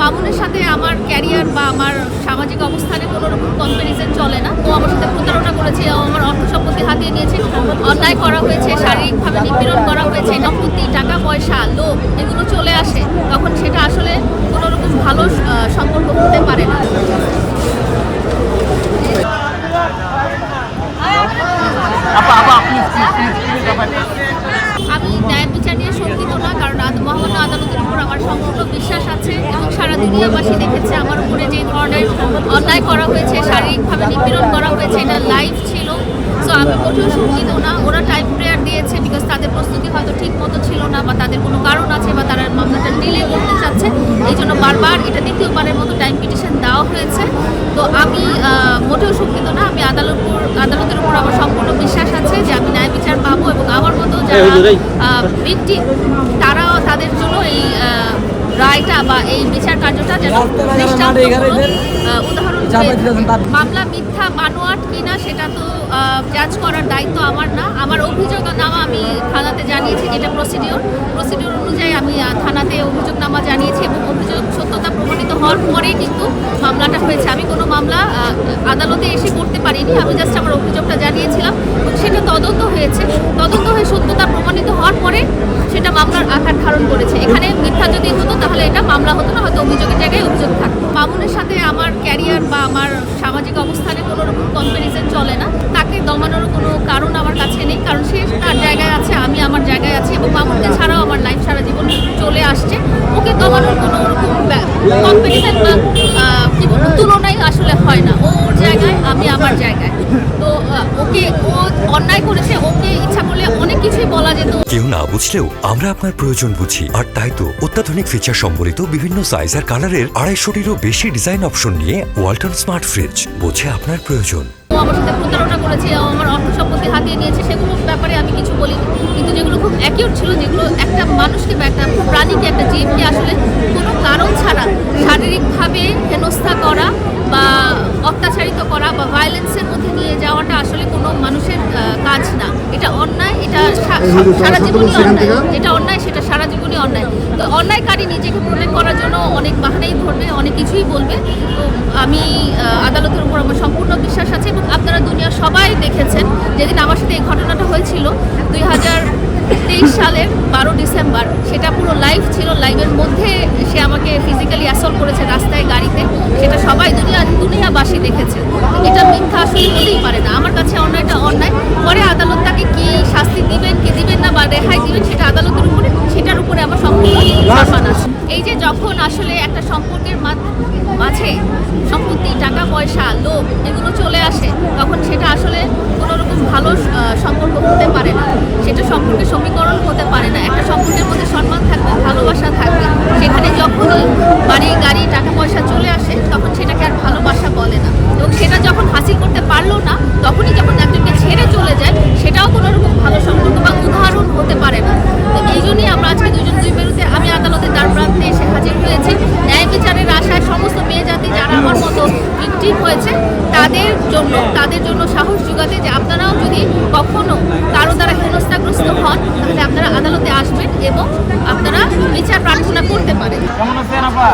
মামুনের সাথে আমার ক্যারিয়ার বা আমার সামাজিক অবস্থানে কোনো রকম কম্প্যারিজন চলে না। ও আমার সাথে প্রতারণা করেছে, ও আমার অর্থ সম্পত্তি হাতিয়ে নিয়েছে, অন্যায় করা হয়েছে, শারীরিকভাবে নিপীড়ন করা হয়েছে, সম্পত্তি, টাকা পয়সা, লোভ এগুলো চলে আসে, তখন সেটা আসলে কোনো রকম ভালো সম্পর্ক হতে পারে না। আমি ন্যায় বিচার নিয়ে শঙ্কিত না, কারণ মহামান্য আদালতের উপর আমার সম্পূর্ণ বিশ্বাস আছে এবং সারা দুনিয়াবাসী দেখেছে আমার উপরে যে ধরনের অন্যায় করা হয়েছে, শারীরিকভাবে নিপীড়ন করা হয়েছে, এটা লাইভ ছিল। সো আমি মোটেও শঙ্কিত না। ওরা টাইম প্রেয়ার দিয়েছে বিকজ তাদের প্রস্তুতি হয়তো ঠিক মতো ছিল না, বা তাদের কোনো কারণ আছে, বা তারা মামলাটা ডিলে করতে চাচ্ছে, এই জন্য বারবার এটা দ্বিতীয়বারের মতো টাইম পিটিশন দেওয়া হয়েছে। তো আমি মোটেও শঙ্কিত না। আমি আদালতের উপর আমার সম্পূর্ণ বিশ্বাস আছে যে আমি ন্যায় বিচার পাবো, এবং আমার মতো যারা ভিকটিম তারাও তাদের জন্য এই রায়টা বা এই বিচার কার্যটা যেন উদাহরণ। মামলা মিথ্যা বানোয়াট কিনা সেটা তো জাজ করার দায়িত্ব আমার না। আমার অভিযোগনামা আমি থানাতে জানিয়েছি, যেটা প্রসিডিওর অনুযায়ী আমি থানাতে অভিযোগনামা জানিয়েছি, এবং অভিযোগ সত্যতা প্রমাণিত হওয়ার পরেই কিন্তু মামলাটা হয়েছে। আমি কোনো মামলা আদালতে এসে করতে পারিনি, আমি জাস্ট আমার অভিযোগটা জানিয়েছিলাম এবং সেটা তদন্ত হয়েছে। তদন্ত হয়ে সত্যতা প্রমাণিত হওয়ার পরে সেটা মামলার আকার ধারণ করেছে। এখানে মিথ্যা যদি হতো তাহলে এটা মামলা হতো না, হয়তো অভিযোগের জায়গায় অভিযোগ থাকতো। মামুনের সাথে আমার ক্যারিয়ার বা আমার সামাজিক অবস্থানে কোনো রকম কম্প্যারিজন চলে না। তাকে দমানোর কোনো কারণ আমার কাছে নেই, কারণ সে তার জায়গায় আছে, আমি আমার জায়গায় আছি, এবং মামুনকে ছাড়াও আমার লাইফ সারা জীবন চলে আসছে। ওকে দমানোর কোনো রকম কম্পিটিশন বা কি বলবো তুলনাই আসলে হয় না। ও ওর জায়গায়, আমি আমার জায়গায়। তো ওকে, ও অন্যায় করেছে, ওকে ইচ্ছা করলে অনেক কিছুই বলা যেত। কেউ না বুঝলেও আমরা আপনার প্রয়োজন বুঝি, আর তাই তো অত্যাধুনিক ফিচার সম্বলিত বিভিন্ন সাইজ আর কালারের 250-টিরও বেশি ডিজাইন অপশন নিয়ে ওয়ালটন স্মার্ট ফ্রিজ বোঝে আপনার প্রয়োজন। ও আমার সাথে প্রতারণা করেছে, ও আমার অর্থ সম্পত্তি হাতিয়ে নিয়েছে, সেগুলোর ব্যাপারে আমি কিছু বলিনি। কিন্তু যেগুলো খুব অ্যাকিউট ছিল, যেগুলো একটা মানুষকে বা একটা প্রাণীকে, একটা জীবকে আসলে কোনো কারণ ছাড়া শারীরিকভাবে হেনস্থা করা বা অত্যাচারিত করা বা ভায়োলেন্সের মধ্যে নিয়ে যাওয়াটা আসলে কোনো মানুষের কাজ না। এটা অন্যায়, এটা সারা জীবনই অন্যায়। যেটা অন্যায় সেটা সারা জীবনই অন্যায়। তো অন্যায়কারী নিজেকে প্রোটেক্ট করার জন্য অনেক বাহানাই ধরবে, অনেক কিছুই বলবে। তো আমি আদালতের উপর আমার সম্পূর্ণ বিশ্বাস আছে, এবং আপনারা দুনিয়া সবাই দেখেছেন যেদিন আমার সাথে এই ঘটনাটা হয়েছিল 2023 সালের 12 ডিসেম্বর, সেটা পুরো লাইভ ছিল। লাইভের মধ্যে সে আমাকে ফিজিক্যালি অ্যাসল্ট করেছে রাস্তায়, গাড়িতে। সেটা সবাই দুনিয়াবাসী দেখেছে। এটা মিথ্যা আসলে হতেই পারে না। আমার কাছে অন্যায়টা অন্যায়। পরে আদালত তাকে কি শাস্তি দিবেন কি দিবেন না, বা রেহাই দিবেন, সেটা আদালতের উপরে, সেটার উপরে আমার সম্পূর্ণ সম্মান আছে। এই যে যখন আসলে একটা সম্পর্কের মাঝে সম্পত্তি, টাকা পয়সা, লোভ এগুলো চলে আসে, তখন সেটা আসলে কোনো রকম ভালো সম্পর্ক হতে পারে না। সেটা সম্পর্কের সমীকরণ হতে পারে না। একটা সম্পর্কের মধ্যে সম্মান থাকবে, ভালোবাসা থাকবে। সেখানে যখনই বাড়ি, গাড়ি, টাকা পয়সা চলে আসে, তখন সেটাকে আর ভালোবাসা বলে না। এবং সেটা যখন হাসিল করতে পারলো না, তখনই যখন একজনকে ছেড়ে চলে যায়, সেটাও কোনো রকম ভালো সম্পর্ক বা উদাহরণ হতে পারে না। তো এই জন্যই আমরা আজকে দুজন দুই মেরুতে আমি আদালতের দ্বার প্রান্তে এসে হাজির হয়েছি, ন্যায় বিচারের আশায় সমস্ত মেয়ে জাতি যারা আমার মতো ভিকটিম হয়েছে তাদের জন্য সাহস যোগাতে, যে আপনারাও যদি কখনো কারো দ্বারা হেনস্থাগ্রস্ত হন, তাহলে আপনারা আদালতে আসবেন এবং আপনারা বিচার প্রার্থনা করতে পারেন। কেমন আছেন আপা?